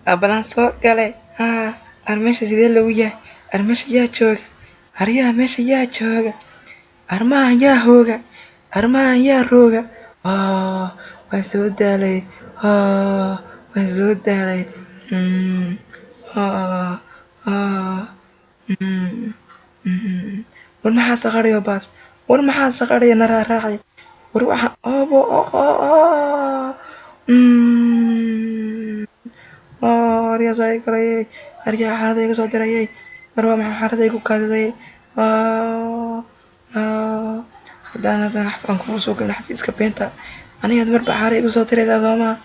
Abbalan soo galay. Meesha sidee lagu yahay? Meesha yaa jooga? Aryaha meesha yaa jooga? Armahan yaa hooga? Armahan yaa rooga? Waan soo daalay. Waan soo daalay. War maxaa saqarayo baas? War maxaa saqarayo na raacay? War waxa aryaa soo galayay. Aryaa xaalada iga soo dirayay. War waa maxaa xaalada igu kaadiday? haddaan xafaan kugu soo galin xafiiska beenta anigaad marba caare igu soo diraysaa soomaa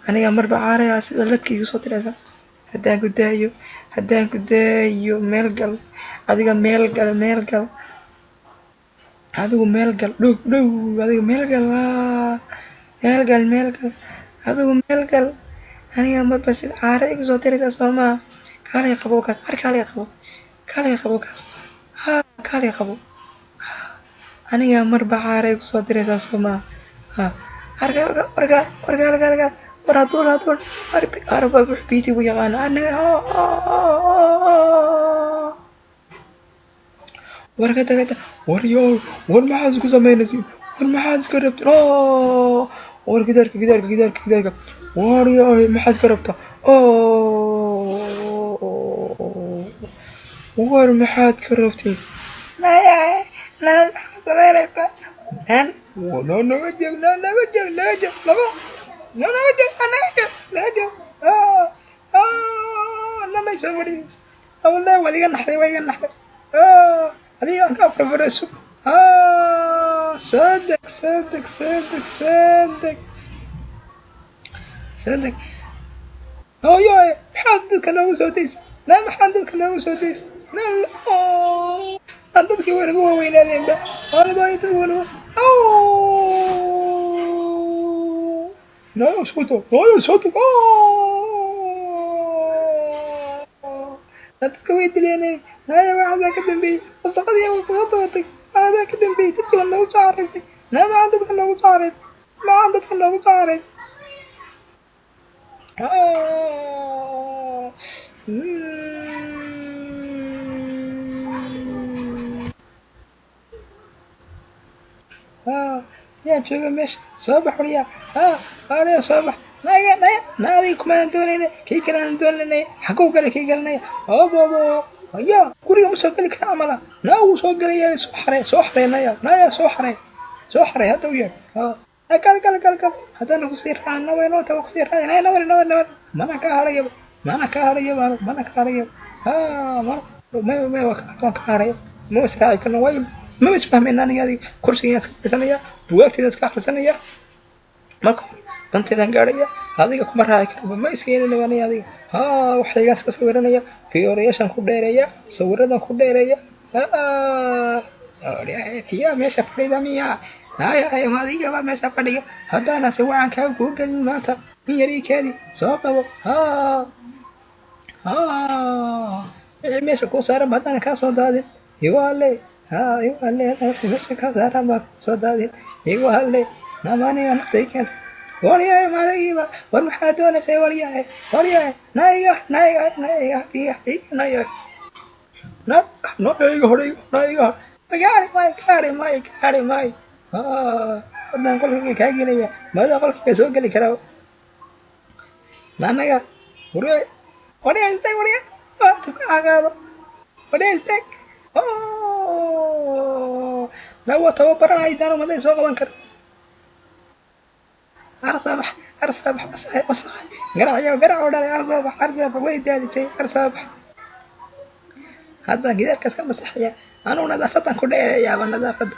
aniga marba caare sida ladka igu soo diraysaa haddaan ku daayo meel gal adiga meel gal adigu meel gal dhow adiga meel gal adigu meel gal aniga marba sida caare igu soo diraysaa soomaa kaalay qabo kaas kaalay qabo aniga marba caare igu soo diraysaa soomaa warga war haduun arba biiti ugu yaqaana aniga wargada war maxaad isku samaynaysiin war maxaad iska rabta war gidaarka war maxaad iska rabta war maxaad ka rabtiin صدق هوياي محدد كان هو سوديس لا محدد كان هو سوديس لا حدد كي وين هو وين هذين بقى انا بايت وين لا صوته لا تسويت لي انا لا يا واحد كدم بي وسقطتك هذا كدم بي تدخل انه شعرتك لا ما عندك انه شعرت يا جوجا مش صباح وريا أنا صباح نادي كمان دوني كي كلام دوني حكوا كله كي قالنا بابا يا كوري مسوق لك عملا لا وسوق لي سحري نايا سحري هذا ويا كل هذا نقصير عنا وينو تقصير عنا نور ما أنا كهريب ما ما كهريب مو سراي كنا وين ما بس فاهمين أنا هذه كرسي ناس كرسانية بوقت ناس كرسانية ما كون danteedan gaadhaya adiga kuma raaci karo ma iskeenin waan adiga waxaygaas ka sawiranayaa fiyoreeshan ku dheereeya sawiradan ku dheereeya tiya meesha fadhida miya ay adiga ba meesha fadhiga hadana si wacan ka ku galin maanta in yari keedi soo qabo meesha ku saaran hadana ka soo daadin iwaale meesha ka saaran ba soo daadin iwaale namani aan taykeen وريا ما لقيبا والمحادون سي وريا نايغا نايغا كاري ماي أنا أقول لك كاجينيا ماذا أقول لك سوق لي كراو نانيغا وريا استك وريا تبقى وريا استك لو توبرنا أيضا ما ده سوق بنكر أرصبح بس قرع ولا أرصبح ويد هذه شيء أرصبح هذا كذا كسر مسحية أنا نظافة كل يا نظافة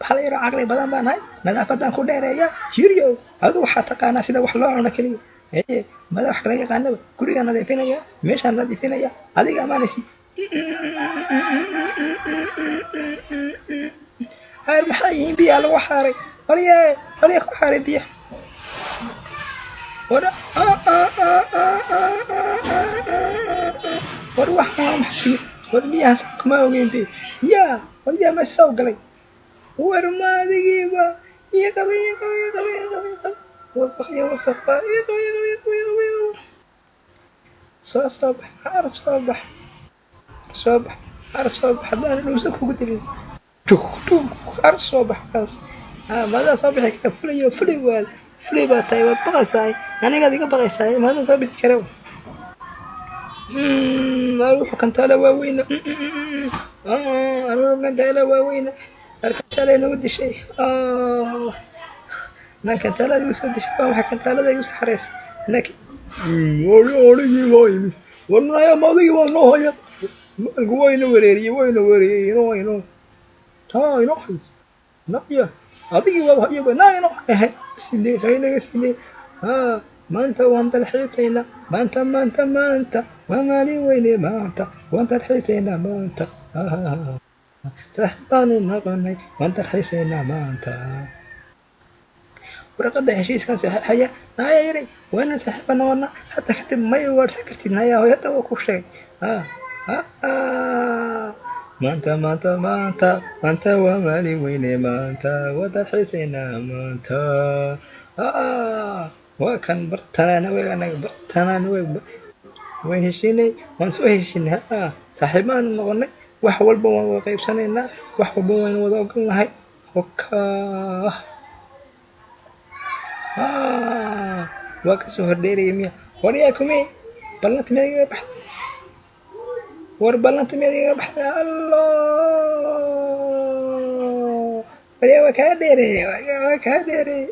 بحال يرى عقلي بدن بان هاي نظافة كل يا شيريو هذا حتى كان سيدا وحلو أنا كلي إيه ماذا حكى لي كان كوريا نظيفين يا مش نظيفين يا هذه كمان نسي هاي المحايين بيا لو حاري وليه حاري بيا ورا وروح محشي ورميها ساق ما وين بيه يا ورميها ما سوق لي ورما دقيقة يا قبي وسخ يا وسخ صبح عار صبح صبح عار صبح haddaan dhuusa kugu dilin عار صبح kaas maadaa soo bixi kara fulayo fulay waad fulay baa tahay waad baqaysaa anigaad iga baqaysaa maadaa soo bixi kara ruuxu kantaala waaweyna aruur kantaala waaweyna kantaala nagu dishay nan kantaalada igu soo dishay waa maxay kantaalada igu soo xareys origii loo yimid warnaya maadigi waa noo haya maalku wayna wareeriyey inoo hay naya adigii waa hayaba naa inoo hay sidee haynaga sidee maanta waan dalxiisaynaa maanta waa maalin weyne maanta waan dalxiisaynaa maanta saaxiibaanu noqonay waan dalxiisaynaa maanta warqadda heshiiskan saxiixaya naya yari waynaan saaxiiba noqonaa hadda kadib may ugaadhsan kartid naya hooyada waa ku sheegay maanta waa maalin weyne maanta waan dalxiisaynaa maanta waa kan bartanaana waan heshiinay waan soo heshiinay saaxiibaanu noqonay wax walba waan wada qaybsanaynaa wax walba waan wada ogolnahay waa kasoo hordheeraya miya waryaa kumey ballanta miyaad igaga baxday war ballanta miyaad igaga baxday allo waryaa waa kaa dheereeye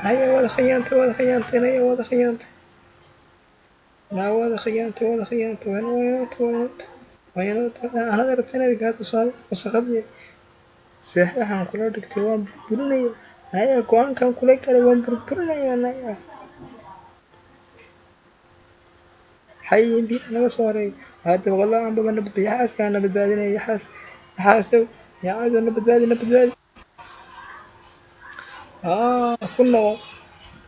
naya wada khiyaantay anada rabta inaad gaado wasaqadii saxiixan kula dhigtay waan burburinaya naya go-aankan kula galay waan burburinaya naya xayin biya naga soo horeey hadda boqolaa anbaba nabadbiyo yaxaaskaa na badbaadinaya yaxaasow yaxaasow na badbaadi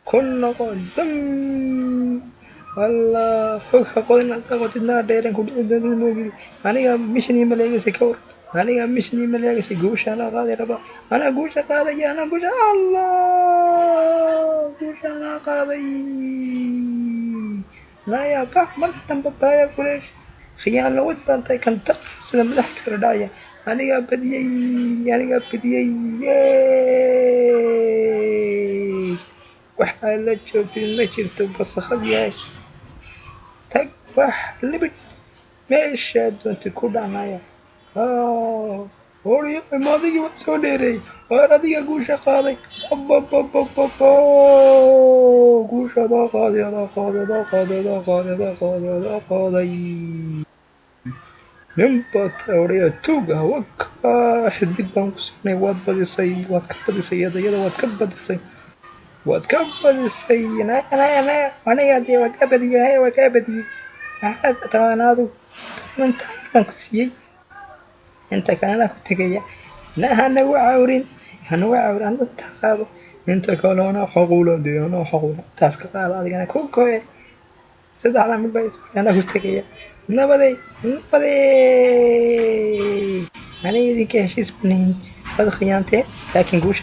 ku noqo dam wallah fog ha qodin haddaa qodidnaa dheeran ku dhici doontid moogidi aniga mission ii maleegaysay ka war aniga mission ii maleegaysay guusha anaa qaaday raba anaa guusha qaadaya guusha anaa qaaday naya bax marka dambe baaya fuleesh khiyaan lawad baan tahay kantar sida madax kala dhacaya anigaa badiyey waxaa la joogin ma jirto basakad yahay tag wax libid meeshaa doonta ku dhacnaya maadigii waa soo dheereeyey waar adiga guusha qaaday guushadaa qaaday ninbaa taawraya tuug wakaa xidig baan ku sugnay waad ka badisay iyada waad ka badisay aniga dee waa kaa badiyey maxaad taqaanaadu inta baan ku siiyey inta kalena ku tegaya hanagu cawrin anda intaa qaado inta kalena xaqula taas ka qaado adigana ku goe saddexda mid baa isana ku tegaya nabaday aniga idinka heshiis banayn wada khiyaantee laakiin guusha